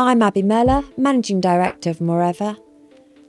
I'm Abby Meller, Managing Director of Moreover.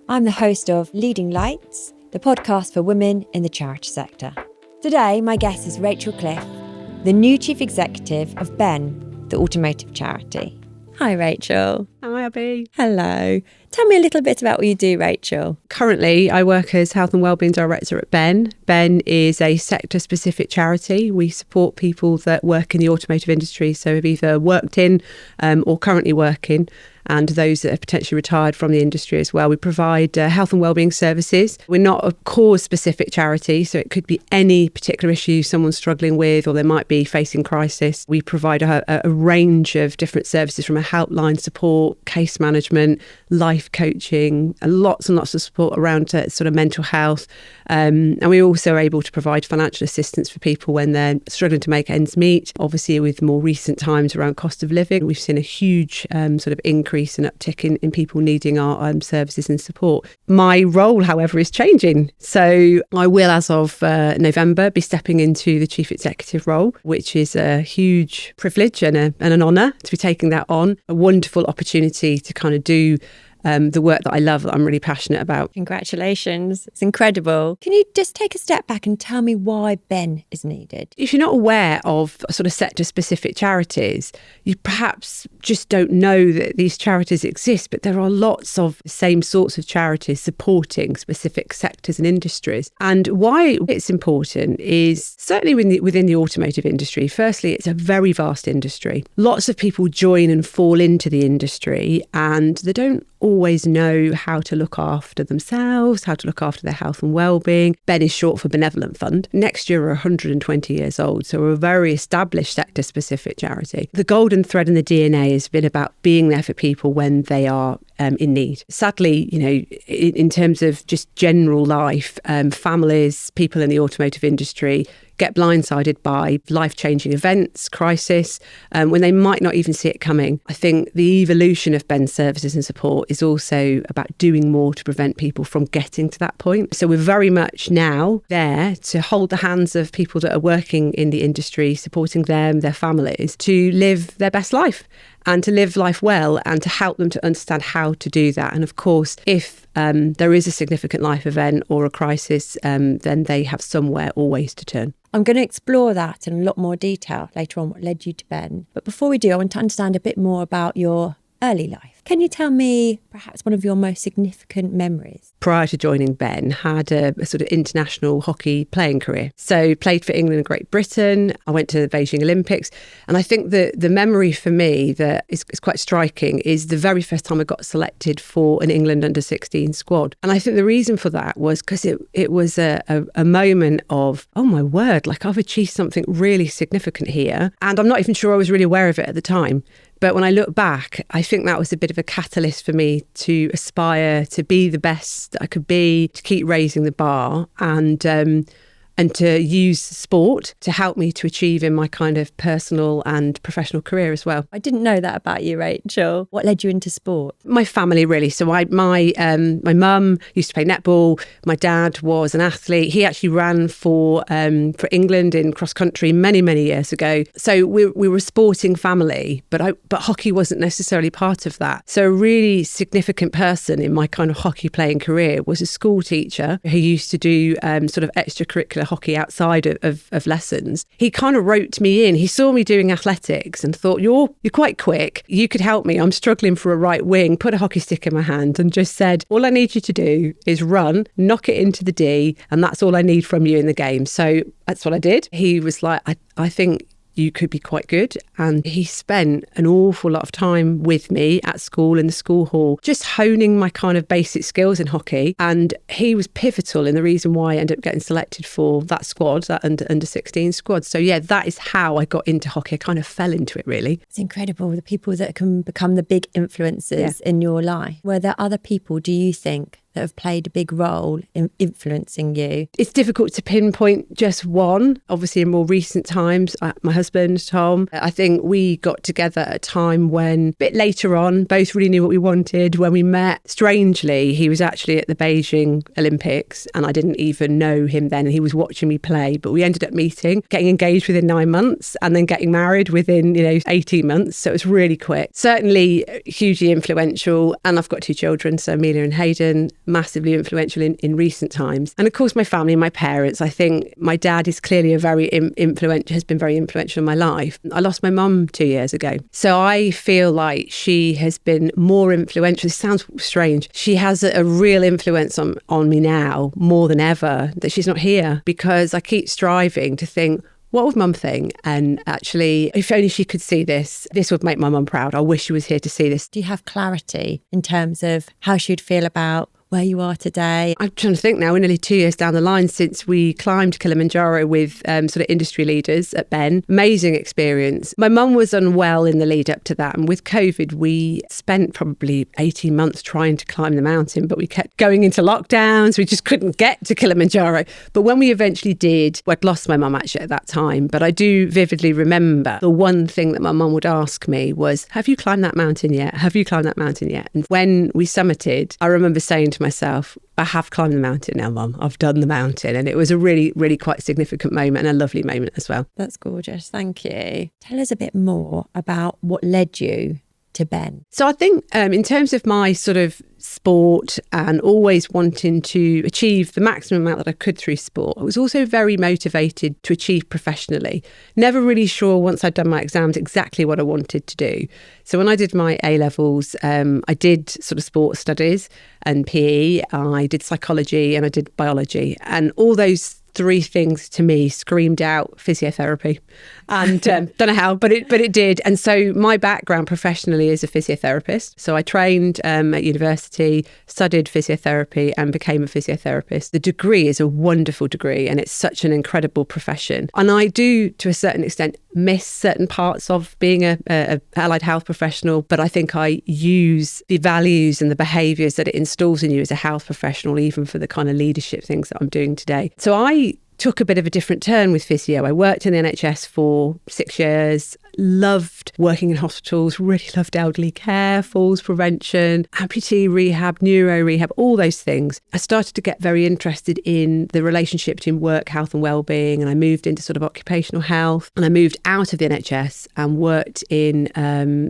I'm the host of Leading Lights, the podcast for women in the charity sector. Today, my guest is RachelClift, the new Chief Executive of Ben, the automotive charity. Hi, Rachel. Hi, Abby. Hello. Tell me a little bit about what you do, Rachel. Currently, I work as Health and Wellbeing Director at Ben. Ben is a sector-specific charity. We support people that work in the automotive industry, so have either worked in or currently working, and those that have potentially retired from the industry as well. We provide health and wellbeing services. We're not a cause-specific charity, so it could be any particular issue someone's struggling with or they might be facing crisis. We provide a range of different services from a helpline support, case management, life coaching, and lots of support around sort of mental health. And we're also able to provide financial assistance for people when they're struggling to make ends meet. Obviously, with more recent times around cost of living, we've seen a huge sort of increase and uptick in people needing our services and support. My role, however, is changing. So I will, as of November, be stepping into the Chief Executive role, which is a huge privilege and an honour to be taking that on. A wonderful opportunity to kind of do the work that I love, that I'm really passionate about. Congratulations. It's incredible. Can you just take a step back and tell me why Ben is needed? If you're not aware of sort of sector-specific charities, you perhaps just don't know that these charities exist, but there are lots of the same sorts of charities supporting specific sectors and industries. And why it's important is certainly within the automotive industry. Firstly, it's a very vast industry. Lots of people join and fall into the industry and they don't always know how to look after themselves, how to look after their health and well-being. Ben is short for Benevolent Fund. Next year, we're 120 years old, so we're a very established sector-specific charity. The golden thread in the DNA has been about being there for people when they are in need. Sadly, you know, in terms of just general life, families, people in the automotive industry get blindsided by life-changing events, crisis, when they might not even see it coming. I think the evolution of Ben's services and support is also about doing more to prevent people from getting to that point. So we're very much now there to hold the hands of people that are working in the industry, supporting them, their families, to live their best life and to live life well and to help them to understand how to do that. And of course, if there is a significant life event or a crisis, then they have somewhere always to turn. I'm going to explore that in a lot more detail later on, what led you to Ben. But before we do, I want to understand a bit more about your early life. Can you tell me perhaps one of your most significant memories? Prior to joining Ben, had a sort of international hockey playing career. So played for England and Great Britain. I went to the Beijing Olympics. And I think that the memory for me that is quite striking is the very first time I got selected for an England under-16 squad. And I think the reason for that was because it was a moment of, oh my word, like I've achieved something really significant here. And I'm not even sure I was really aware of it at the time. But when I look back, I think that was a bit of a catalyst for me to aspire to be the best that I could be, to keep raising the bar and to use sport to help me to achieve in my kind of personal and professional career as well. I didn't know that about you, Rachel. What led you into sport? My family, really. So my mum used to play netball. My dad was an athlete. He actually ran for England in cross country many years ago. So we were a sporting family, but hockey wasn't necessarily part of that. So a really significant person in my kind of hockey playing career was a school teacher who used to do sort of extracurricular hockey outside of lessons. He kind of wrote me in. He saw me doing athletics and thought, you're quite quick. You could help me. I'm struggling for a right wing. Put a hockey stick in my hand and just said, all I need you to do is run, knock it into the D, and that's all I need from you in the game. So that's what I did. He was like, I think you could be quite good. And he spent an awful lot of time with me at school in the school hall, just honing my kind of basic skills in hockey. And he was pivotal in the reason why I ended up getting selected for that squad, that under 16 squad. So yeah, that is how I got into hockey. I kind of fell into it, really. It's incredible, the people that can become the big influences in your life. Were there other people, do you think, that have played a big role in influencing you? It's difficult to pinpoint just one. Obviously, in more recent times, my husband, Tom, I think we got together at a time when, a bit later on, both really knew what we wanted. When we met, strangely, he was actually at the Beijing Olympics and I didn't even know him then. He was watching me play, but we ended up meeting, getting engaged within 9 months and then getting married within, 18 months. So it was really quick. Certainly hugely influential. And I've got 2 children, so Amelia and Hayden, massively influential in recent times. And of course, my family, my parents. I think my dad is clearly has been very influential in my life. I lost my mum 2 years ago. So I feel like she has been more influential. This sounds strange. She has a real influence on me now more than ever that she's not here, because I keep striving to think, what would mum think? And actually, if only she could see this would make my mum proud. I wish she was here to see this. Do you have clarity in terms of how she'd feel about where you are today? I'm trying to think now, we're nearly 2 years down the line since we climbed Kilimanjaro with sort of industry leaders at Ben. Amazing experience. My mum was unwell in the lead up to that. And with COVID, we spent probably 18 months trying to climb the mountain, but we kept going into lockdowns. We just couldn't get to Kilimanjaro. But when we eventually did, I'd lost my mum actually at that time. But I do vividly remember the one thing that my mum would ask me was, have you climbed that mountain yet? Have you climbed that mountain yet? And when we summited, I remember saying to myself, I have climbed the mountain now, Mum. I've done the mountain. And it was a really, really quite significant moment and a lovely moment as well. That's gorgeous. Thank you. Tell us a bit more about what led you to Ben. So I think in terms of my sort of sport and always wanting to achieve the maximum amount that I could through sport, I was also very motivated to achieve professionally. Never really sure once I'd done my exams exactly what I wanted to do. So when I did my A-levels, I did sort of sports studies and PE, I did psychology and I did biology, and all those 3 things to me screamed out physiotherapy, and don't know how, but it did. And so my background professionally is a physiotherapist. So I trained at university, studied physiotherapy and became a physiotherapist. The degree is a wonderful degree and it's such an incredible profession. And I do, to a certain extent, miss certain parts of being a allied health professional, but I think I use the values and the behaviours that it installs in you as a health professional, even for the kind of leadership things that I'm doing today. So I took a bit of a different turn with physio. I worked in the NHS for 6 years, loved working in hospitals, really loved elderly care, falls prevention, amputee rehab, neuro rehab, all those things. I started to get very interested in the relationship between work, health and wellbeing, and I moved into sort of occupational health, and I moved out of the NHS and worked in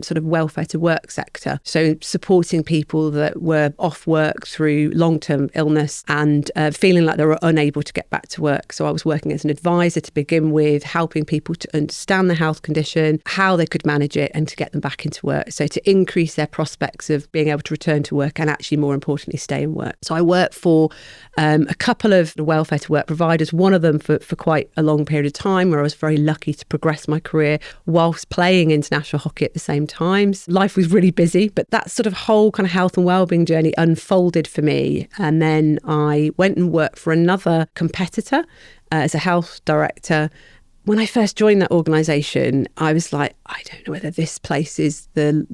sort of welfare to work sector. So supporting people that were off work through long-term illness and feeling like they were unable to get back to work. So I was working as an advisor to begin with, helping people to understand the health condition, how they could manage it and to get them back into work. So to increase their prospects of being able to return to work and actually more importantly stay in work. So I worked for a couple of welfare to work providers, one of them for quite a long period of time, where I was very lucky to progress my career whilst playing international hockey at the same time. Life was really busy, but that sort of whole kind of health and wellbeing journey unfolded for me. And then I went and worked for another competitor as a health director. When I first joined that organisation, I was like, I don't know whether this place is the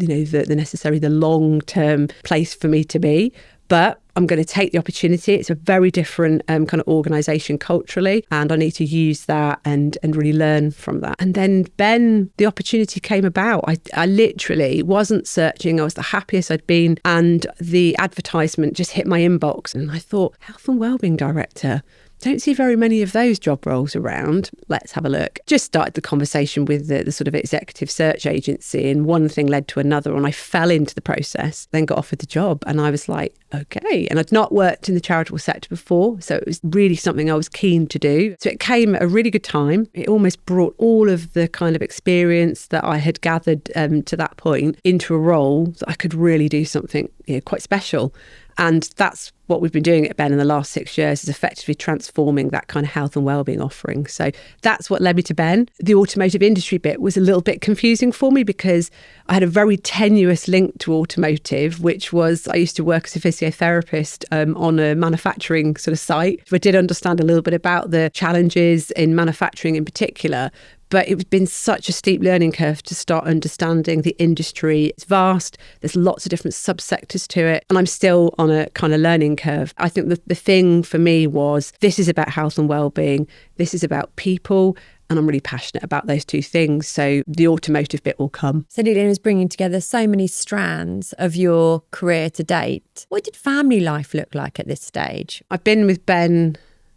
long-term place for me to be, but I'm going to take the opportunity. It's a very different kind of organisation culturally, and I need to use that and really learn from that. And then Ben, the opportunity came about. I literally wasn't searching. I was the happiest I'd been, and the advertisement just hit my inbox, and I thought, health and wellbeing director. Don't see very many of those job roles around. Let's have a look. Just started the conversation with the sort of executive search agency, and one thing led to another, and I fell into the process, then got offered the job, and I was like, okay. And I'd not worked in the charitable sector before, so it was really something I was keen to do. So it came at a really good time. It almost brought all of the kind of experience that I had gathered to that point into a role that I could really do something quite special. And that's what we've been doing at Ben in the last 6 years, is effectively transforming that kind of health and wellbeing offering. So that's what led me to Ben. The automotive industry bit was a little bit confusing for me because I had a very tenuous link to automotive, which was I used to work as a physiotherapist on a manufacturing sort of site. I did understand a little bit about the challenges in manufacturing in particular, But it's been such a steep learning curve to start understanding the industry. It's vast. There's lots of different subsectors to it. And I'm still on a kind of learning curve. I think the thing for me was, this is about health and wellbeing. This is about people. And I'm really passionate about those two things. So the automotive bit will come. So Lilian was bringing together so many strands of your career to date. What did family life look like at this stage? I've been with Ben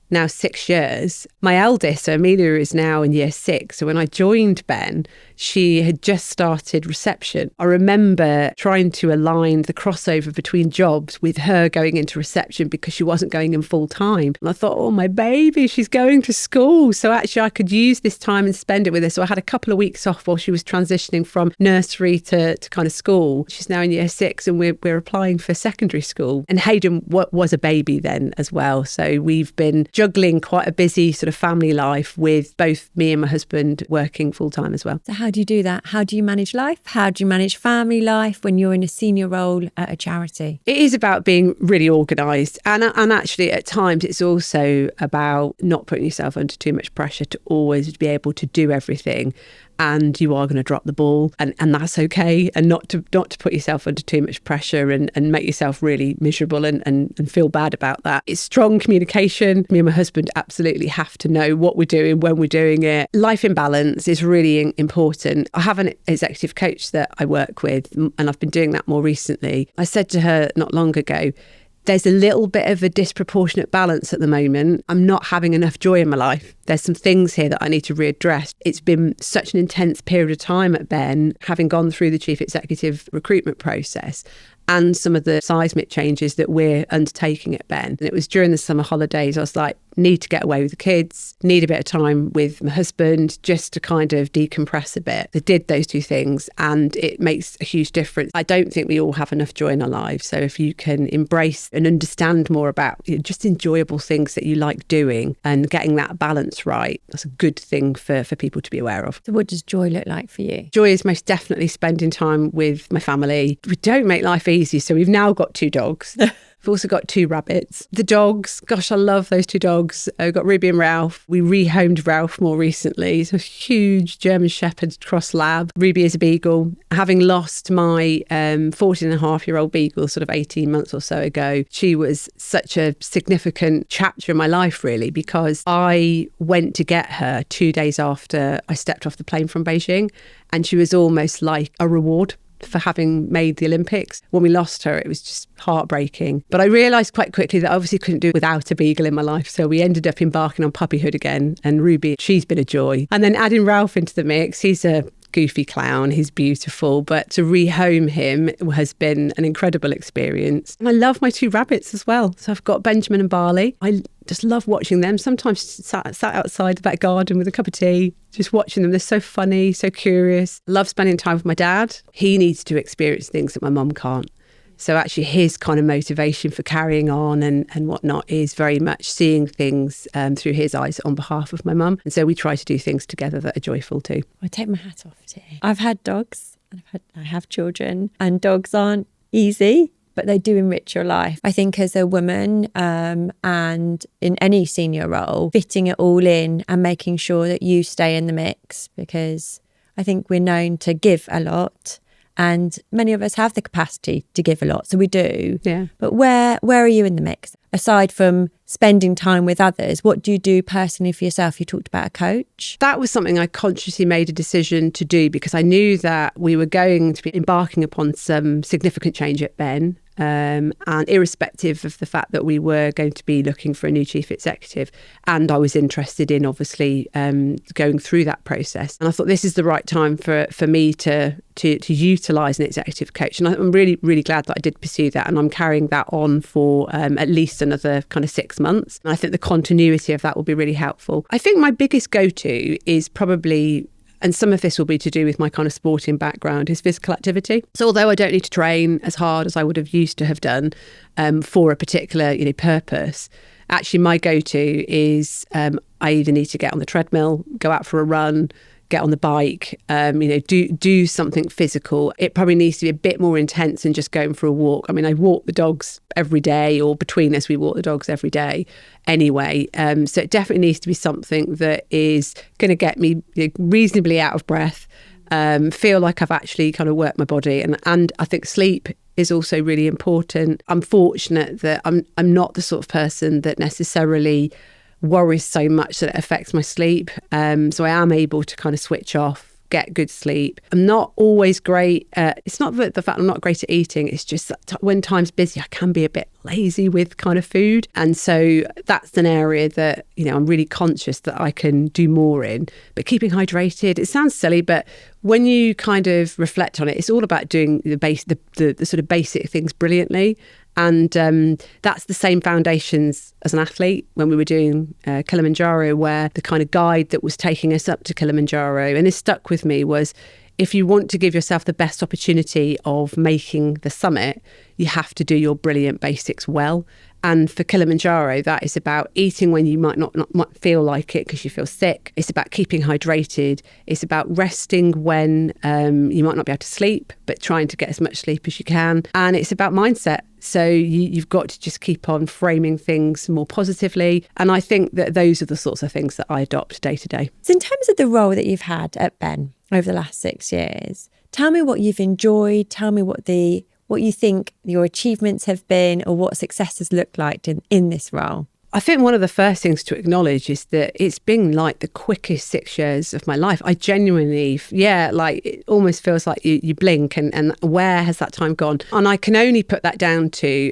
now 6 years. My eldest, so Amelia, is now in year 6. So when I joined Ben, she had just started reception. I remember trying to align the crossover between jobs with her going into reception because she wasn't going in full time. And I thought, oh, my baby, she's going to school. So actually I could use this time and spend it with her. So I had a couple of weeks off while she was transitioning from nursery to kind of school. She's now in year 6 and we're applying for secondary school. And Hayden was a baby then as well. So we've been juggling quite a busy sort of family life with both me and my husband working full time as well. So how do you do that? How do you manage life? How do you manage family life when you're in a senior role at a charity? It is about being really organised. And actually at times it's also about not putting yourself under too much pressure to always be able to do everything. And you are going to drop the ball, and that's okay, and not to put yourself under too much pressure and make yourself really miserable and feel bad about that. It's strong communication. Me and my husband absolutely have to know what we're doing, when we're doing it. Life in balance is really important. I have an executive coach that I work with, and I've been doing that more recently. I said to her not long ago, there's a little bit of a disproportionate balance at the moment. I'm not having enough joy in my life. There's some things here that I need to readdress. It's been such an intense period of time at Ben, having gone through the chief executive recruitment process and some of the seismic changes that we're undertaking at Ben. And it was during the summer holidays, I was like, need to get away with the kids, need a bit of time with my husband just to kind of decompress a bit. I did those two things and it makes a huge difference. I don't think we all have enough joy in our lives. So if you can embrace and understand more about just enjoyable things that you like doing and getting that balance right, that's a good thing for people to be aware of. So what does joy look like for you? Joy is most definitely spending time with my family. We don't make life easy. So we've now got 2 dogs. We've also got 2 rabbits. The dogs, gosh, I love those 2 dogs. I've got Ruby and Ralph. We rehomed Ralph more recently. He's a huge German Shepherd cross lab. Ruby is a beagle. Having lost my 14-and-a-half-year-old beagle sort of 18 months or so ago, she was such a significant chapter in my life, really, because I went to get her 2 days after I stepped off the plane from Beijing, and she was almost like a reward for having made the Olympics. When we lost her, it was just heartbreaking. But I realised quite quickly that I obviously couldn't do without a beagle in my life. So we ended up embarking on puppyhood again. And Ruby, she's been a joy. And then adding Ralph into the mix, he's a goofy clown, he's beautiful, but to rehome him has been an incredible experience. And I love my 2 rabbits as well. So I've got Benjamin and Barley. I just love watching them. Sometimes sat outside the back garden with a cup of tea, just watching them. They're so funny, so curious. Love spending time with my dad. He needs to experience things that my mum can't. So actually his kind of motivation for carrying on and whatnot is very much seeing things through his eyes on behalf of my mum. And so we try to do things together that are joyful too. I take my hat off to you. I've had dogs and I have children, and dogs aren't easy, but they do enrich your life. I think as a woman and in any senior role, fitting it all in and making sure that you stay in the mix, because I think we're known to give a lot. And many of us have the capacity to give a lot, so we do. Yeah. But where are you in the mix? Aside from spending time with others, what do you do personally for yourself? You talked about a coach. That was something I consciously made a decision to do because I knew that we were going to be embarking upon some significant change at Ben. And irrespective of the fact that we were going to be looking for a new chief executive, and I was interested in obviously going through that process, and I thought this is the right time for me to utilise an executive coach, and I'm really glad that I did pursue that, and I'm carrying that on for at least another kind of 6 months, and I think the continuity of that will be really helpful. I think my biggest go-to is probably, and some of this will be to do with my kind of sporting background, is physical activity. So although I don't need to train as hard as I would have used to have done for a particular purpose, actually my go-to is I either need to get on the treadmill, go out for a run, get on the bike, do something physical. It probably needs to be a bit more intense than just going for a walk. I mean, I walk the dogs every day, or between us, we walk the dogs every day anyway. So it definitely needs to be something that is going to get me reasonably out of breath, feel like I've actually kind of worked my body. And I think sleep is also really important. I'm fortunate that I'm not the sort of person that necessarily worries so much that it affects my sleep. So I am able to kind of switch off, get good sleep. I'm not always great it's not the fact I'm not great at eating, it's just that when time's busy, I can be a bit lazy with kind of food. And so that's an area that, I'm really conscious that I can do more in. But keeping hydrated, it sounds silly, but when you kind of reflect on it, it's all about doing the sort of basic things brilliantly. And that's the same foundations as an athlete when we were doing Kilimanjaro, where the kind of guide that was taking us up to Kilimanjaro, and this stuck with me, was if you want to give yourself the best opportunity of making the summit, you have to do your brilliant basics well. And for Kilimanjaro, that is about eating when you might not feel like it because you feel sick. It's about keeping hydrated. It's about resting when you might not be able to sleep, but trying to get as much sleep as you can. And it's about mindset. So you've got to just keep on framing things more positively. And I think that those are the sorts of things that I adopt day to day. So in terms of the role that you've had at Ben over the last 6 years, tell me what you've enjoyed. Tell me what you think your achievements have been, or what success has looked like in this role. I think one of the first things to acknowledge is that it's been like the quickest 6 years of my life. I genuinely, it almost feels like you blink and where has that time gone? And I can only put that down to,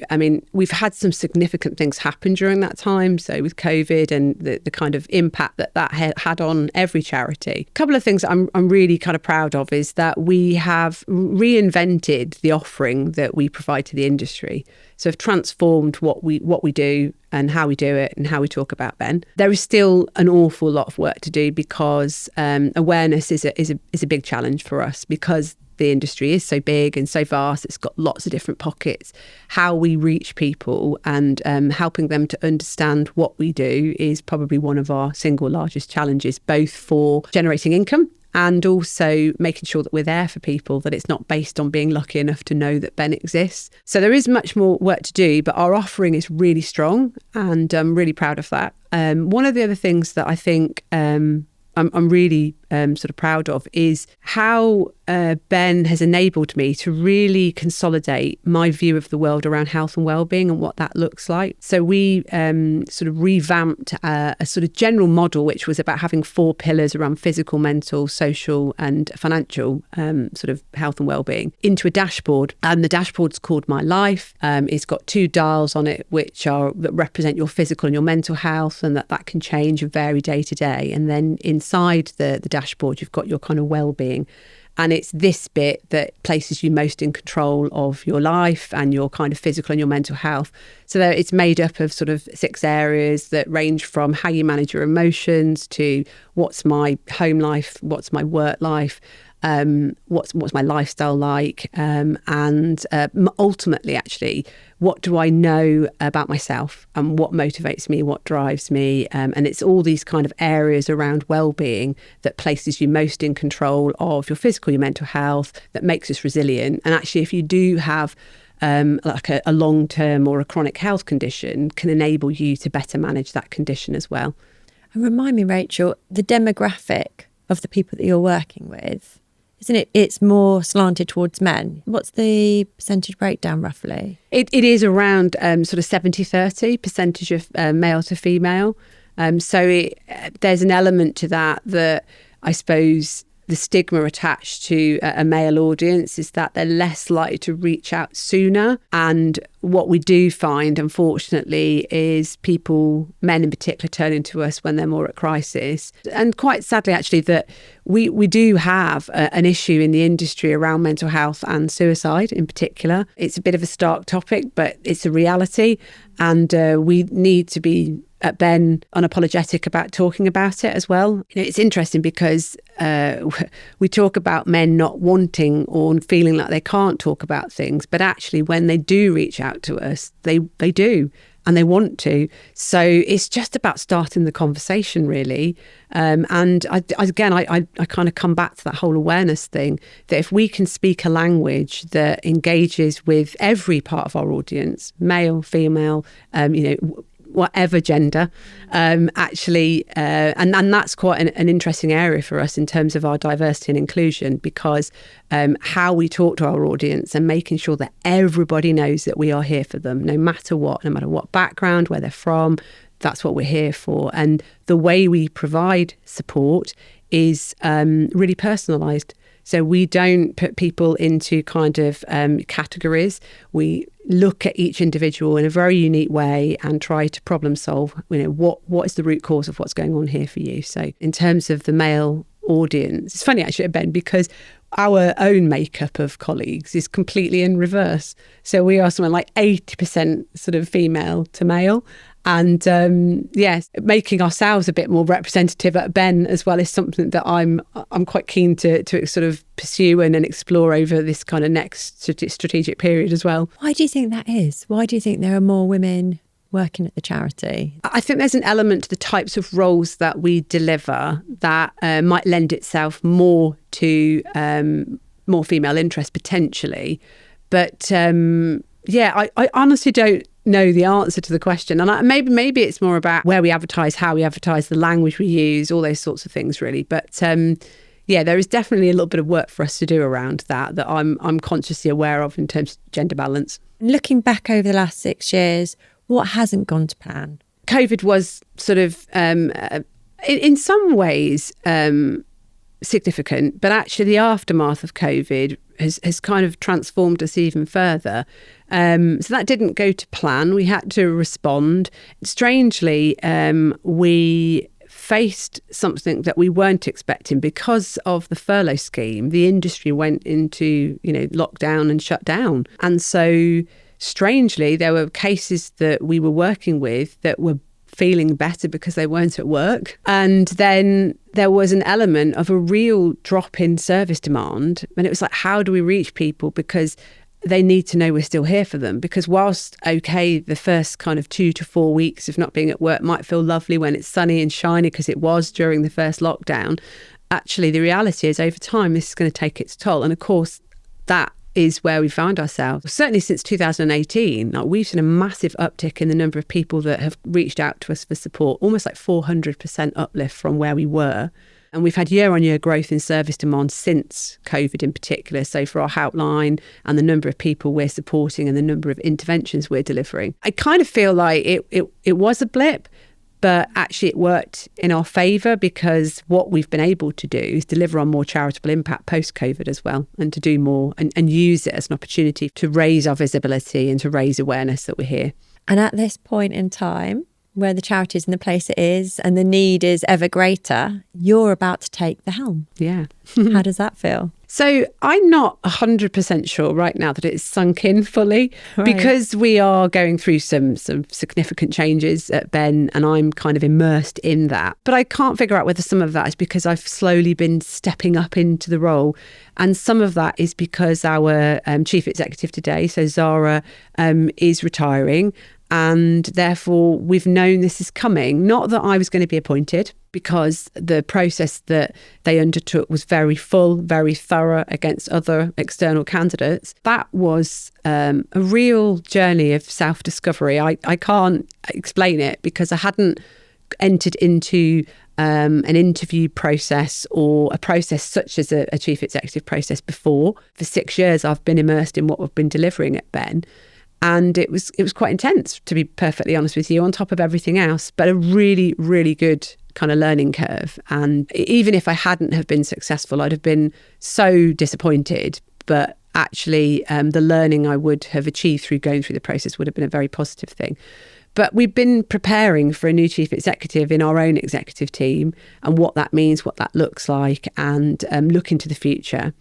we've had some significant things happen during that time. So with COVID and the kind of impact that had on every charity. A couple of things I'm really kind of proud of is that we have reinvented the offering that we provide to the industry. So have transformed what we do and how we do it and how we talk about Ben. There is still an awful lot of work to do because awareness is a big challenge for us, because the industry is so big and so vast. It's got lots of different pockets. How we reach people and helping them to understand what we do is probably one of our single largest challenges, both for generating income and also making sure that we're there for people, that it's not based on being lucky enough to know that Ben exists. So there is much more work to do, but our offering is really strong and I'm really proud of that. One of the other things that I think I'm really sort of proud of is how Ben has enabled me to really consolidate my view of the world around health and wellbeing and what that looks like. So we sort of revamped a sort of general model, which was about having 4 pillars around physical, mental, social and financial sort of health and wellbeing into a dashboard. And the dashboard's called My Life. It's got 2 dials on it, that represent your physical and your mental health, and that can change and vary day to day. And then inside the dashboard, you've got your kind of well-being. And it's this bit that places you most in control of your life and your kind of physical and your mental health. So that it's made up of sort of 6 areas that range from how you manage your emotions to what's my home life, what's my work life, what's my lifestyle like, and ultimately, actually, what do I know about myself and what motivates me, what drives me, and it's all these kind of areas around well-being that places you most in control of your physical, your mental health, that makes us resilient. And actually, if you do have like a long-term or a chronic health condition, can enable you to better manage that condition as well. And remind me, Rachel, the demographic of the people that you're working with, isn't it? It's more slanted towards men. What's the percentage breakdown roughly? It is around sort of 70-30 percentage of male to female. So there's an element to that I suppose the stigma attached to a male audience is that they're less likely to reach out sooner. And what we do find, unfortunately, is men in particular, turning to us when they're more at crisis. And quite sadly, actually, that we do have an issue in the industry around mental health and suicide in particular. It's a bit of a stark topic, but it's a reality. And we need to be at Ben unapologetic about talking about it as well. It's interesting because we talk about men not wanting or feeling like they can't talk about things, but actually when they do reach out to us, they do. and they want to. So it's just about starting the conversation, really. And I kind of come back to that whole awareness thing, that if we can speak a language that engages with every part of our audience, male, female, whatever gender, and that's quite an interesting area for us in terms of our diversity and inclusion, because how we talk to our audience and making sure that everybody knows that we are here for them, no matter what background, where they're from, that's what we're here for. And the way we provide support is really personalised. So we don't put people into kind of categories. We look at each individual in a very unique way and try to problem solve, what is the root cause of what's going on here for you. So in terms of the male audience, it's funny actually, Ben, because our own makeup of colleagues is completely in reverse. So we are something like 80% sort of female to male. And making ourselves a bit more representative at Ben as well is something that I'm quite keen to sort of pursue and explore over this kind of next strategic period as well. Why do you think that is? Why do you think there are more women working at the charity? I think there's an element to the types of roles that we deliver that might lend itself more to more female interest potentially. But I honestly don't know the answer to the question, and maybe it's more about where we advertise, how we advertise, the language we use, all those sorts of things really. But there is definitely a little bit of work for us to do around that I'm consciously aware of in terms of gender balance. Looking back over the last 6 years, what hasn't gone to plan? COVID was sort of in some ways significant, but actually the aftermath of COVID has kind of transformed us even further. So that didn't go to plan. We had to respond. Strangely, we faced something that we weren't expecting because of the furlough scheme. The industry went into, lockdown and shut down. And so strangely, there were cases that we were working with that were feeling better because they weren't at work. And then there was an element of a real drop in service demand. And it was like, how do we reach people? Because they need to know we're still here for them. Because whilst, the first kind of 2 to 4 weeks of not being at work might feel lovely when it's sunny and shiny, because it was during the first lockdown, actually the reality is over time this is going to take its toll. And of course, that is where we found ourselves. Certainly since 2018, we've seen a massive uptick in the number of people that have reached out to us for support, almost like 400% uplift from where we were. And we've had year-on-year growth in service demand since COVID in particular. So for our helpline and the number of people we're supporting and the number of interventions we're delivering, I kind of feel like it was a blip, but actually it worked in our favour, because what we've been able to do is deliver on more charitable impact post-COVID as well, and to do more and use it as an opportunity to raise our visibility and to raise awareness that we're here. And at this point in time, where the charity is in the place it is and the need is ever greater, you're about to take the helm. Yeah. How does that feel? So I'm not 100% sure right now that it's sunk in fully, Right. because we are going through some significant changes at Ben, and I'm kind of immersed in that. But I can't figure out whether some of that is because I've slowly been stepping up into the role, and some of that is because our chief executive today, so Zara, is retiring. And therefore, we've known this is coming. Not that I was going to be appointed, because the process that they undertook was very full, very thorough against other external candidates. That was a real journey of self-discovery. I can't explain it, because I hadn't entered into an interview process or a process such as a chief executive process before. For 6 years, I've been immersed in what we've been delivering at Ben. And it was quite intense, to be perfectly honest with you, on top of everything else, but a really, really good kind of learning curve. And even if I hadn't have been successful, I'd have been so disappointed. But actually, the learning I would have achieved through going through the process would have been a very positive thing. But we've been preparing for a new chief executive in our own executive team, and what that means, what that looks like, and look into the future.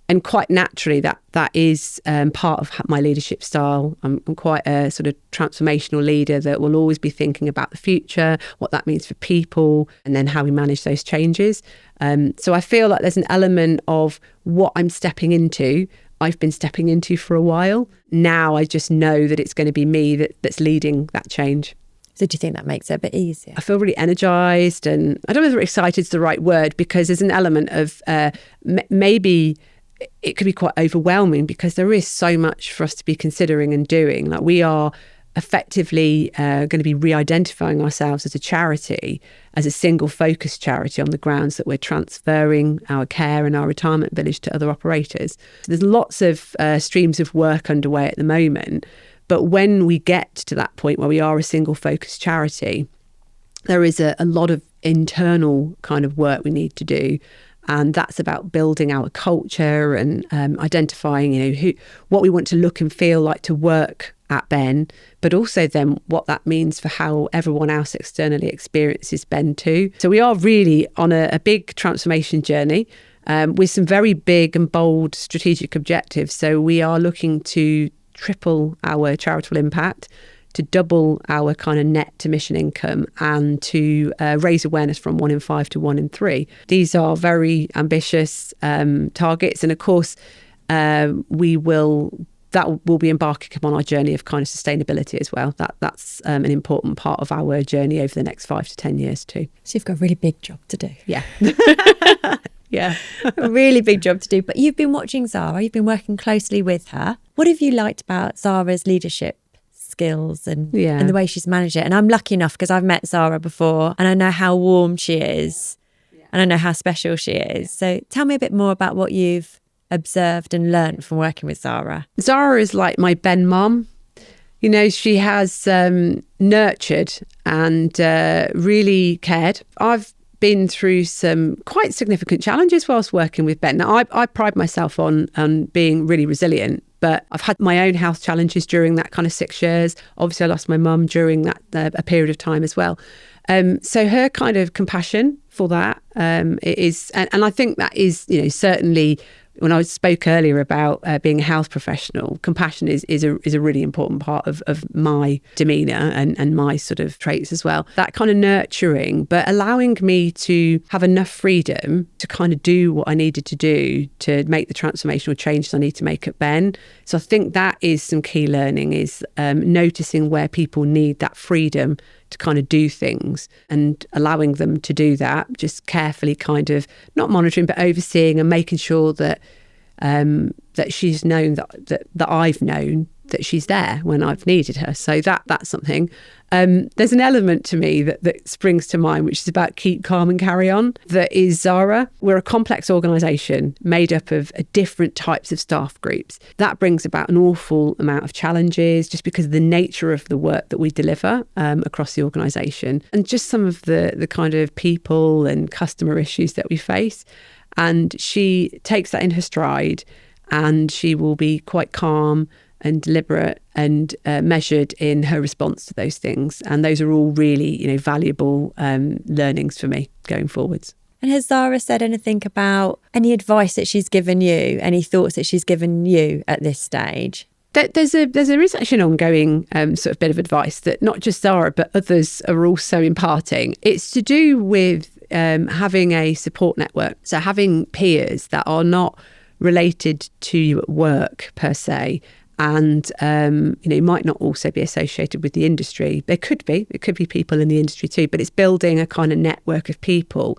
And quite naturally, that is part of my leadership style. I'm quite a sort of transformational leader that will always be thinking about the future, what that means for people, and then how we manage those changes. So I feel like there's an element of what I'm stepping into. I've been stepping into for a while. Now I just know that it's going to be me that's leading that change. So do you think that makes it a bit easier? I feel really energised, and I don't know whether excited is the right word, because there's an element of maybe it could be quite overwhelming because there is so much for us to be considering and doing. Like, we are effectively going to be re-identifying ourselves as a charity, as a single focused charity, on the grounds that we're transferring our care and our retirement village to other operators. So there's lots of streams of work underway at the moment. But when we get to that point where we are a single focused charity, there is a lot of internal kind of work we need to do. And that's about building our culture and identifying, what we want to look and feel like to work at Ben, but also then what that means for how everyone else externally experiences Ben too. So we are really on a big transformation journey with some very big and bold strategic objectives. So we are looking to triple our charitable impact, to double our kind of net to mission income, and to raise awareness from 1 in 5 to 1 in 3. These are very ambitious targets. And of course, we'll be embarking upon our journey of kind of sustainability as well. That's an important part of our journey over the next 5 to 10 years too. So you've got a really big job to do. Yeah. Yeah. A really big job to do. But you've been watching Zara, you've been working closely with her. What have you liked about Zara's leadership skills and the way she's managed it? And I'm lucky enough because I've met Zara before and I know how warm she is and I know how special she is. So tell me a bit more about what you've observed and learned from working with Zara. Zara is like my Ben mum. She has nurtured and really cared. I've been through some quite significant challenges whilst working with Ben. Now, I pride myself on being really resilient, but I've had my own health challenges during that kind of 6 years. Obviously, I lost my mum during that a period of time as well. So her kind of compassion for that it is, and I think that is, certainly. When I spoke earlier about being a health professional, compassion is a really important part of my demeanour and my sort of traits as well. That kind of nurturing, but allowing me to have enough freedom to kind of do what I needed to do to make the transformational changes I need to make at Ben. So I think that is some key learning, is noticing where people need that freedom to kind of do things and allowing them to do that, just carefully kind of not monitoring but overseeing and making sure that that she's known that I've known that she's there when I've needed her. So that's something. There's an element to me that springs to mind, which is about keep calm and carry on. That is Zara. We're a complex organisation made up of different types of staff groups. That brings about an awful amount of challenges just because of the nature of the work that we deliver across the organisation, and just some of the kind of people and customer issues that we face. And she takes that in her stride, and she will be quite calm and deliberate and measured in her response to those things. And those are all really, valuable learnings for me going forwards. And has Zara said anything about any advice that she's given you, any thoughts that she's given you at this stage? There is actually an ongoing sort of bit of advice that not just Zara but others are also imparting. It's to do with having a support network. So having peers that are not related to you at work per se, and might not also be associated with the industry. It could be people in the industry too, but it's building a kind of network of people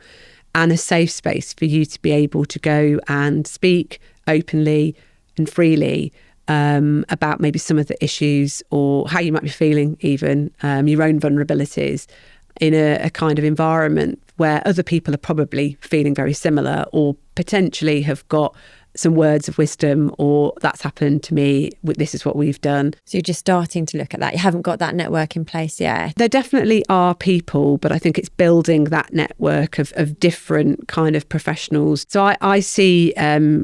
and a safe space for you to be able to go and speak openly and freely about maybe some of the issues or how you might be feeling, even your own vulnerabilities, in a kind of environment where other people are probably feeling very similar or potentially have got some words of wisdom, or that's happened to me, this is what we've done. So you're just starting to look at that. You haven't got that network in place yet. There definitely are people, but I think it's building that network of different kind of professionals. So I see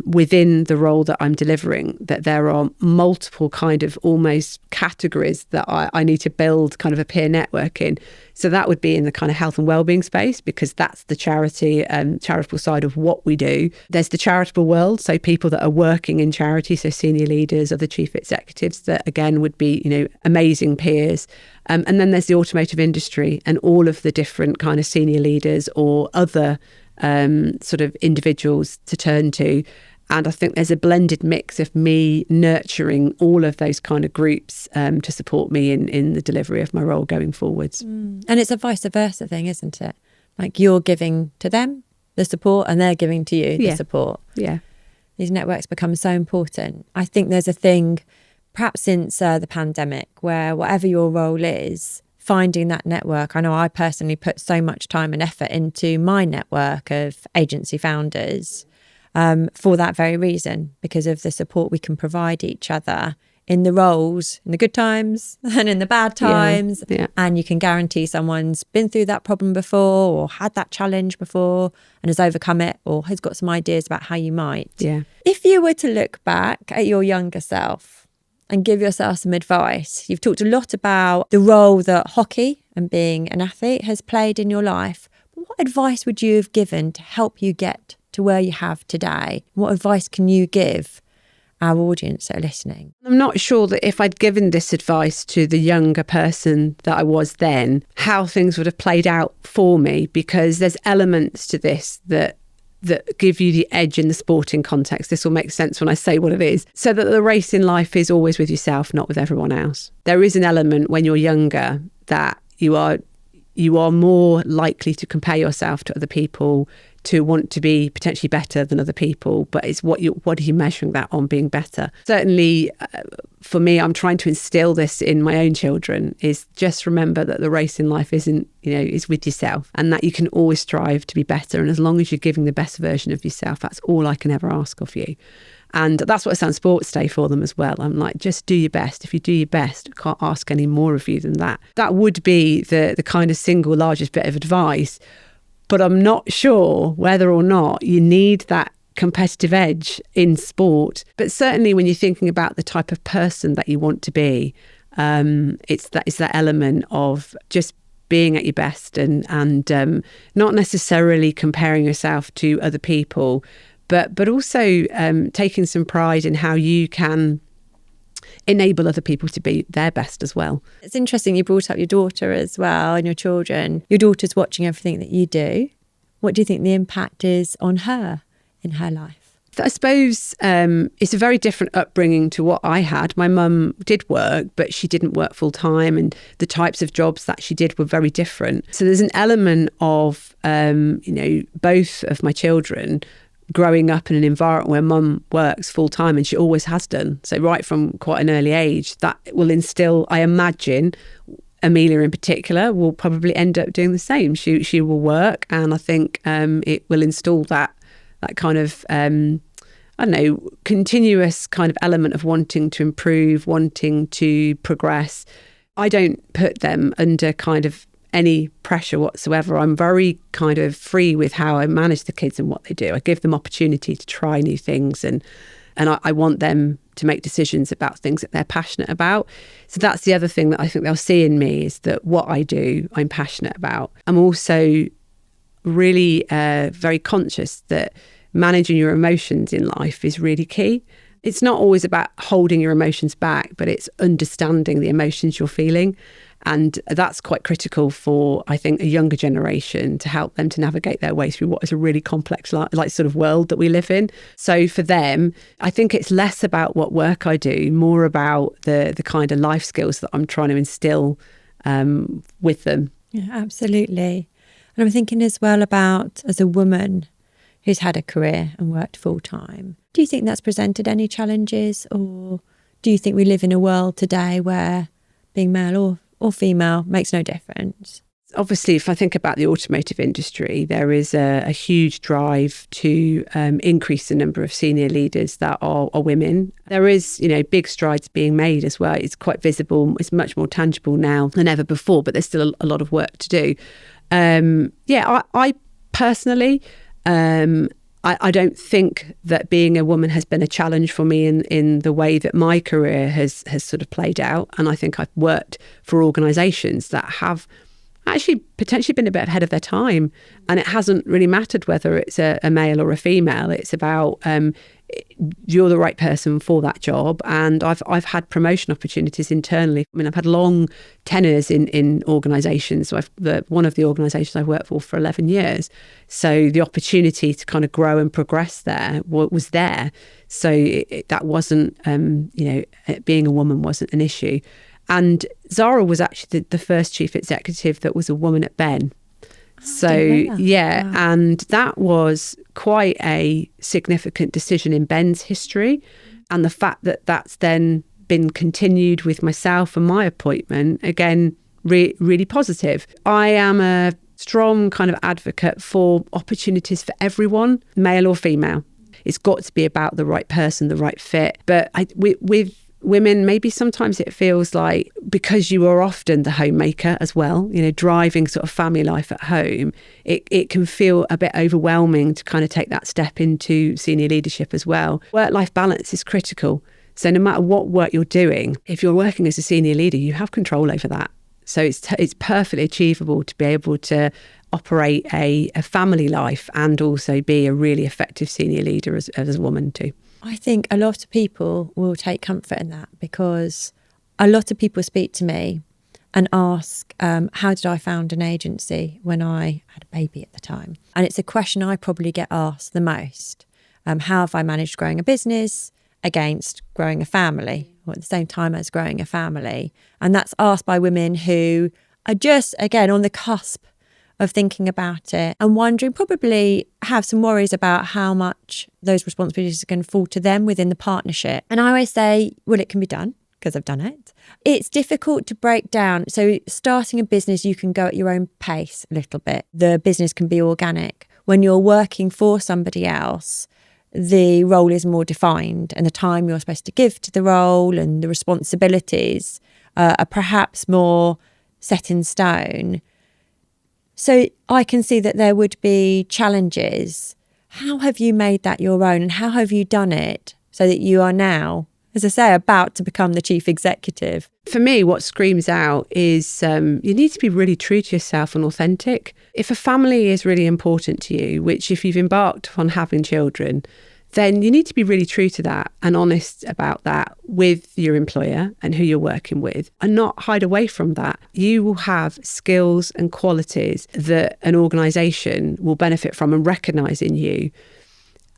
within the role that I'm delivering that there are multiple kind of almost categories that I need to build kind of a peer network in. So that would be in the kind of health and wellbeing space, because that's the charity and charitable side of what we do. There's the charitable world, so people that are working in charity, so senior leaders or the chief executives that again would be, amazing peers. And then there's the automotive industry and all of the different kind of senior leaders or other sort of individuals to turn to. And I think there's a blended mix of me nurturing all of those kind of groups to support me in the delivery of my role going forwards. And it's a vice versa thing, isn't it? Like you're giving to them the support and they're giving to you the support. Yeah. These networks become so important. I think there's a thing, perhaps since the pandemic, where whatever your role is, finding that network. I know I personally put so much time and effort into my network of agency founders for that very reason, because of the support we can provide each other in the roles, in the good times and in the bad times. Yeah. And you can guarantee someone's been through that problem before or had that challenge before and has overcome it or has got some ideas about how you might. Yeah. If you were to look back at your younger self and give yourself some advice, you've talked a lot about the role that hockey and being an athlete has played in your life. But what advice would you have given to help you get to where you have today? What advice can you give our audience that are listening? I'm not sure that if I'd given this advice to the younger person that I was then, how things would have played out for me, because there's elements to this that give you the edge in the sporting context. This will make sense when I say what it is. So that the race in life is always with yourself, not with everyone else. There is an element when you're younger that you are more likely to compare yourself to other people, to want to be potentially better than other people, but it's what are you measuring that on being better? Certainly, for me, I'm trying to instill this in my own children, is just remember that the race in life is with yourself, and that you can always strive to be better. And as long as you're giving the best version of yourself, that's all I can ever ask of you. And that's what I sound Sports Day for them as well. I'm like, just do your best. If you do your best, I can't ask any more of you than that. That would be the kind of single largest bit of advice. But I'm not sure whether or not you need that competitive edge in sport. But certainly when you're thinking about the type of person that you want to be, it's that element of just being at your best and not necessarily comparing yourself to other people, but also taking some pride in how you can enable other people to be their best as well. It's interesting you brought up your daughter as well and your children. Your daughter's watching everything that you do. What do you think the impact is on her in her life? I suppose it's a very different upbringing to what I had. My mum did work, but she didn't work full time, and the types of jobs that she did were very different. So there's an element of, both of my children growing up in an environment where mum works full time, and she always has done. So right from quite an early age, that will instill, I imagine, Amelia in particular will probably end up doing the same. She will work, and I think it will install that kind of, continuous kind of element of wanting to improve, wanting to progress. I don't put them under kind of any pressure whatsoever. I'm very kind of free with how I manage the kids and what they do. I give them opportunity to try new things, and I want them to make decisions about things that they're passionate about. So that's the other thing that I think they'll see in me, is that what I do, I'm passionate about. I'm also really very conscious that managing your emotions in life is really key. It's not always about holding your emotions back, but it's understanding the emotions you're feeling. And that's quite critical for, I think, a younger generation, to help them to navigate their way through what is a really complex like sort of world that we live in. So for them, I think it's less about what work I do, more about the kind of life skills that I'm trying to instill with them. Yeah, absolutely. And I'm thinking as well about, as a woman who's had a career and worked full time, do you think that's presented any challenges, or do you think we live in a world today where being male or female makes no difference? Obviously, if I think about the automotive industry, there is a huge drive to increase the number of senior leaders that are women. There is, big strides being made as well. It's quite visible. It's much more tangible now than ever before, but there's still a lot of work to do. I personally, I don't think that being a woman has been a challenge for me in the way that my career has sort of played out. And I think I've worked for organisations that have actually potentially been a bit ahead of their time. And it hasn't really mattered whether it's a male or a female. It's about you're the right person for that job. And I've had promotion opportunities internally. I mean, I've had long tenures in organisations. So one of the organisations I've worked for 11 years. So the opportunity to kind of grow and progress there was there. So that wasn't, being a woman wasn't an issue. And Zara was actually the first chief executive that was a woman at Ben. So, yeah, wow. And that was quite a significant decision in Ben's history. And the fact that that's then been continued with myself and my appointment, again, really positive. I am a strong kind of advocate for opportunities for everyone, male or female. It's got to be about the right person, the right fit. But with women, maybe sometimes it feels like, because you are often the homemaker as well, driving sort of family life at home, it can feel a bit overwhelming to kind of take that step into senior leadership as well. Work-life balance is critical. So no matter what work you're doing, if you're working as a senior leader, you have control over that. So it's perfectly achievable to be able to operate a family life and also be a really effective senior leader as a woman too. I think a lot of people will take comfort in that, because a lot of people speak to me and ask, how did I found an agency when I had a baby at the time? And it's a question I probably get asked the most. How have I managed growing a business against growing a family, or at the same time as growing a family? And that's asked by women who are just, again, on the cusp of thinking about it and wondering, probably have some worries about how much those responsibilities are going to fall to them within the partnership. And I always say, well, it can be done, because I've done it. It's difficult to break down. So starting a business, you can go at your own pace a little bit. The business can be organic. When you're working for somebody else, the role is more defined, and the time you're supposed to give to the role and the responsibilities are perhaps more set in stone. So I can see that there would be challenges. How have you made that your own, and how have you done it so that you are now, as I say, about to become the chief executive? For me, what screams out is you need to be really true to yourself and authentic. If a family is really important to you, which if you've embarked on having children, then you need to be really true to that and honest about that with your employer and who you're working with, and not hide away from that. You will have skills and qualities that an organisation will benefit from and recognise in you.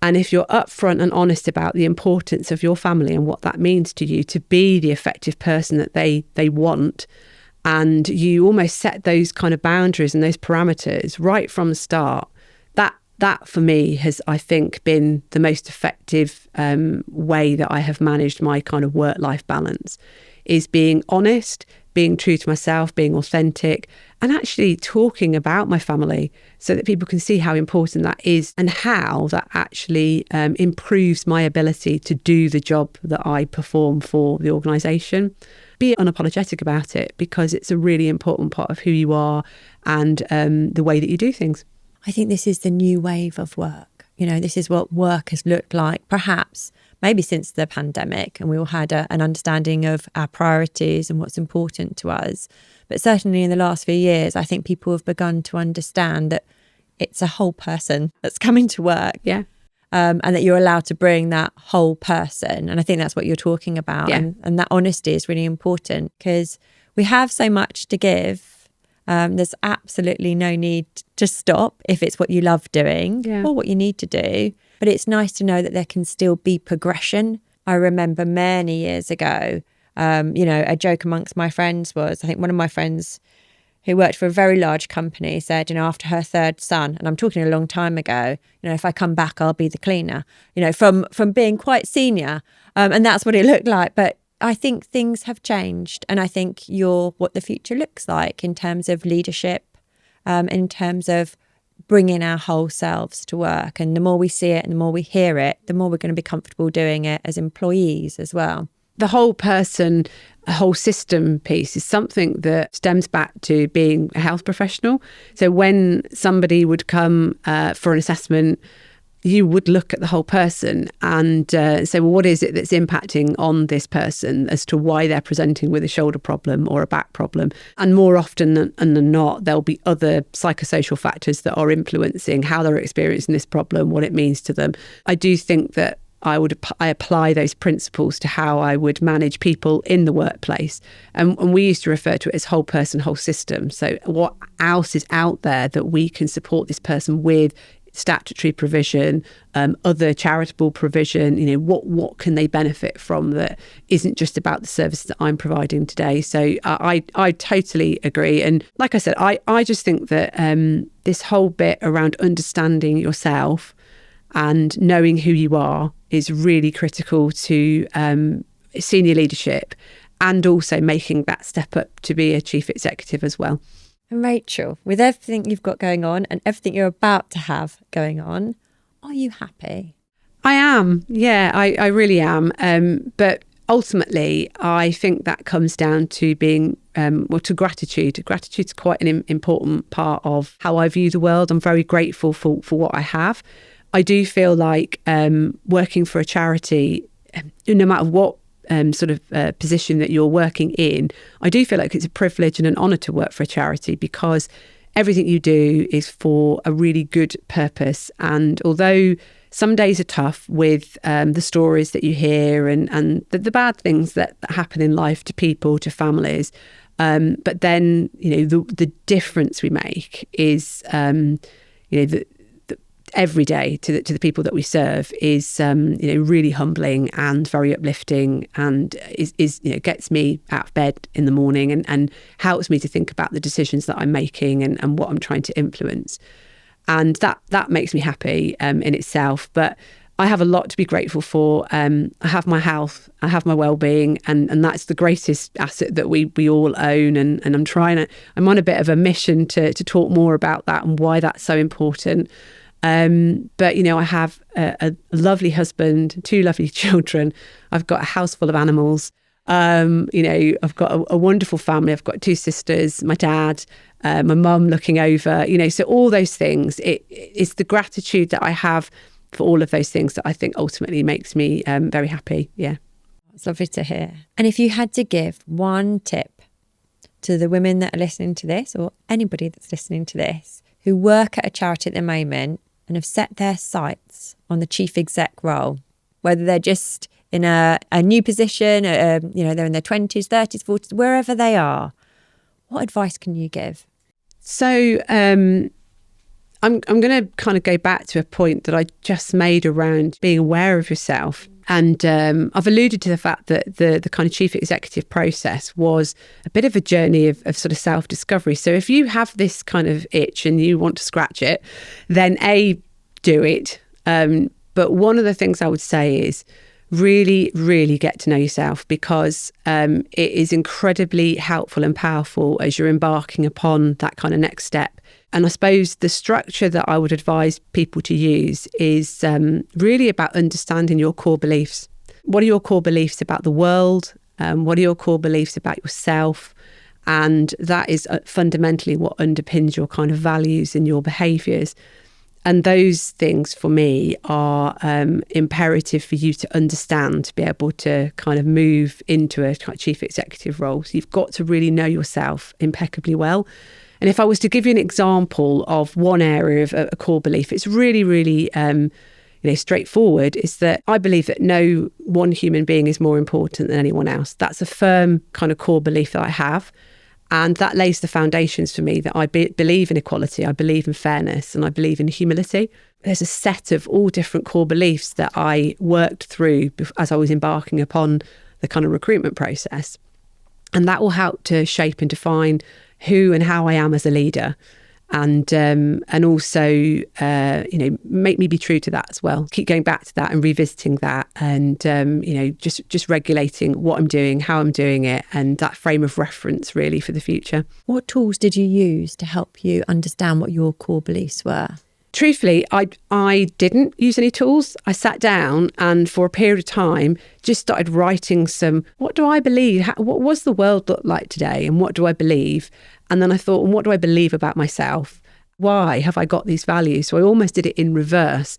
And if you're upfront and honest about the importance of your family and what that means to you to be the effective person that they want, and you almost set those kind of boundaries and those parameters right from the start, that for me has, I think, been the most effective way that I have managed my kind of work-life balance, is being honest, being true to myself, being authentic, and actually talking about my family so that people can see how important that is and how that actually improves my ability to do the job that I perform for the organisation. Be unapologetic about it, because it's a really important part of who you are and the way that you do things. I think this is the new wave of work. This is what work has looked like, perhaps maybe since the pandemic, and we all had an understanding of our priorities and what's important to us. But certainly in the last few years, I think people have begun to understand that it's a whole person that's coming to work. Yeah. And that you're allowed to bring that whole person. And I think that's what you're talking about. Yeah. And that honesty is really important, because we have so much to give. There's absolutely no need to stop if it's what you love doing or what you need to do. But it's nice to know that there can still be progression. I remember many years ago, a joke amongst my friends was, I think one of my friends who worked for a very large company said, after her third son, and I'm talking a long time ago, if I come back, I'll be the cleaner, from being quite senior. And that's what it looked like. But I think things have changed, and I think you're what the future looks like in terms of leadership, in terms of bringing our whole selves to work. And the more we see it and the more we hear it, the more we're going to be comfortable doing it as employees as well. The whole person, a whole system piece is something that stems back to being a health professional. So when somebody would come for an assessment, you would look at the whole person and say, well, what is it that's impacting on this person as to why they're presenting with a shoulder problem or a back problem? And more often than not, there'll be other psychosocial factors that are influencing how they're experiencing this problem, what it means to them. I do think that I apply those principles to how I would manage people in the workplace. And we used to refer to it as whole person, whole system. So what else is out there that we can support this person with? Statutory provision, other charitable provision, what can they benefit from that isn't just about the services that I'm providing today. So I totally agree. And like I said, I just think that this whole bit around understanding yourself and knowing who you are is really critical to senior leadership, and also making that step up to be a chief executive as well. And Rachel, with everything you've got going on and everything you're about to have going on, are you happy? I am. Yeah, I really am. But ultimately, I think that comes down to being, to gratitude. Gratitude's quite an important part of how I view the world. I'm very grateful for what I have. I do feel like working for a charity, no matter what position that you're working in, I do feel like it's a privilege and an honour to work for a charity, because everything you do is for a really good purpose. And although some days are tough with the stories that you hear and the bad things that happen in life to people, to families, but then the difference we make is every day to the people that we serve is really humbling and very uplifting, and is gets me out of bed in the morning and helps me to think about the decisions that I'm making and what I'm trying to influence, and that makes me happy in itself. But I have a lot to be grateful for. I have my health, I have my wellbeing, and that's the greatest asset that we all own. And I'm on a bit of a mission to talk more about that and why that's so important. But I have a lovely husband, 2 lovely children. I've got a house full of animals. I've got a wonderful family. I've got 2 sisters, my dad, my mum looking over, so all those things. It's the gratitude that I have for all of those things that I think ultimately makes me very happy. Yeah. It's lovely to hear. And if you had to give one tip to the women that are listening to this, or anybody that's listening to this, who work at a charity at the moment and have set their sights on the chief exec role, whether they're just in a new position, they're in their 20s, 30s, 40s, wherever they are, what advice can you give? So I'm going to kind of go back to a point that I just made around being aware of yourself. And I've alluded to the fact that the kind of chief executive process was a bit of a journey of sort of self-discovery. So if you have this kind of itch and you want to scratch it, then do it. But one of the things I would say is really, really get to know yourself, because it is incredibly helpful and powerful as you're embarking upon that kind of next step. And I suppose the structure that I would advise people to use is really about understanding your core beliefs. What are your core beliefs about the world? What are your core beliefs about yourself? And that is fundamentally what underpins your kind of values and your behaviours. And those things for me are imperative for you to understand, to be able to kind of move into a chief executive role. So you've got to really know yourself impeccably well. And if I was to give you an example of one area of a core belief, it's really, really straightforward, is that I believe that no one human being is more important than anyone else. That's a firm kind of core belief that I have. And that lays the foundations for me that I believe in equality, I believe in fairness, and I believe in humility. There's a set of all different core beliefs that I worked through as I was embarking upon the kind of recruitment process. And that will help to shape and define who and how I am as a leader. And also, make me be true to that as well. Keep going back to that and revisiting that, and just regulating what I'm doing, how I'm doing it, and that frame of reference really for the future. What tools did you use to help you understand what your core beliefs were? Truthfully, I didn't use any tools. I sat down and for a period of time just started writing what do I believe? What was the world look like today? And what do I believe? And then I thought, what do I believe about myself? Why have I got these values? So I almost did it in reverse.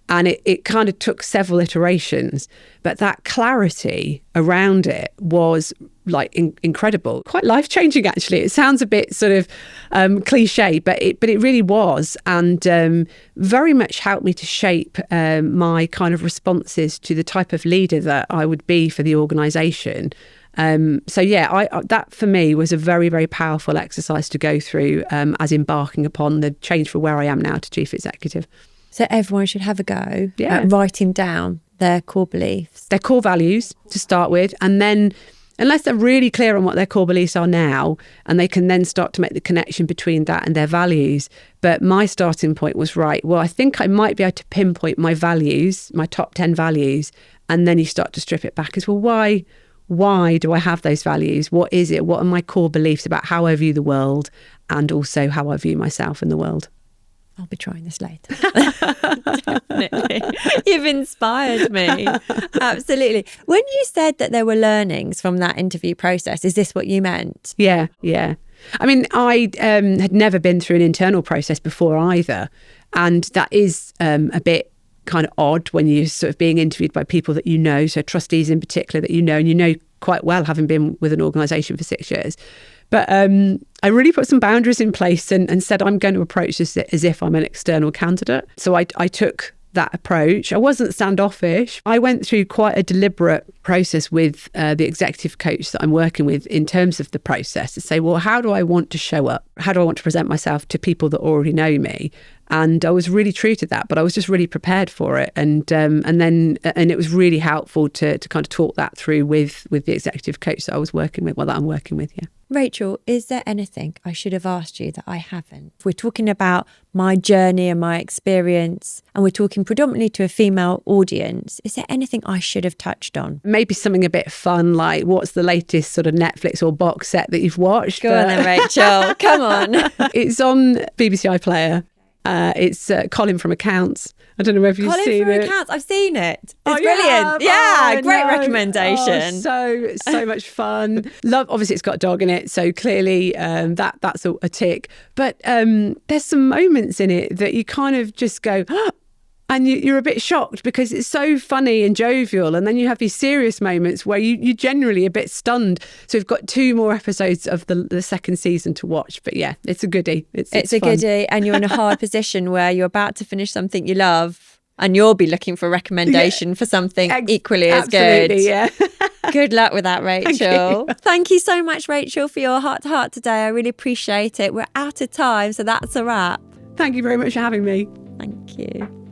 And it kind of took several iterations, but that clarity around it was like incredible, quite life-changing actually. It sounds a bit sort of cliche, but it really was, and very much helped me to shape my kind of responses to the type of leader that I would be for the organisation. So yeah, that for me was a very, very powerful exercise to go through as embarking upon the change for where I am now to Chief Executive. So everyone should have a go at writing down their core beliefs. Their core values to start with, and then unless they're really clear on what their core beliefs are now, and they can then start to make the connection between that and their values. But my starting point was, right, well, I think I might be able to pinpoint my values, my top 10 values, and then you start to strip it back as, well, why do I have those values? What is it? What are my core beliefs about how I view the world and also how I view myself in the world? I'll be trying this later. Definitely. You've inspired me. Absolutely. When you said that there were learnings from that interview process, is this what you meant? Yeah. I mean, I had never been through an internal process before either. And that is a bit kind of odd when you're sort of being interviewed by people that you know, so trustees in particular that you know, and you know quite well, having been with an organisation for 6 years. But I really put some boundaries in place and said, I'm going to approach this as if I'm an external candidate. So I took that approach. I wasn't standoffish. I went through quite a deliberate process with the executive coach that I'm working with in terms of the process to say, well, how do I want to show up? How do I want to present myself to people that already know me? And I was really true to that, but I was just really prepared for it. And it was really helpful to kind of talk that through with the executive coach that I was working with, that I'm working with, yeah. Rachel, is there anything I should have asked you that I haven't? We're talking about my journey and my experience, and we're talking predominantly to a female audience. Is there anything I should have touched on? Maybe something a bit fun, like what's the latest sort of Netflix or box set that you've watched? Go on then, Rachel. Come on. It's on BBC iPlayer. It's Colin from Accounts. I don't know if you've seen it. Colin from Accounts. I've seen it. It's brilliant. Have? Yeah, great recommendation. So much fun. Love. Obviously, it's got a dog in it, so clearly that's a tick. But there's some moments in it that you kind of just go, and you're a bit shocked because it's so funny and jovial, and then you have these serious moments where you generally a bit stunned. So we've got 2 more episodes of the second season to watch. But yeah, it's a goodie. It's a fun. Goodie, and you're in a hard position where you're about to finish something you love, and you'll be looking for a recommendation for something equally as good. Absolutely, yeah. Good luck with that, Rachel. Thank you so much, Rachel, for your heart-to-heart today. I really appreciate it. We're out of time, so that's a wrap. Thank you very much for having me. Thank you.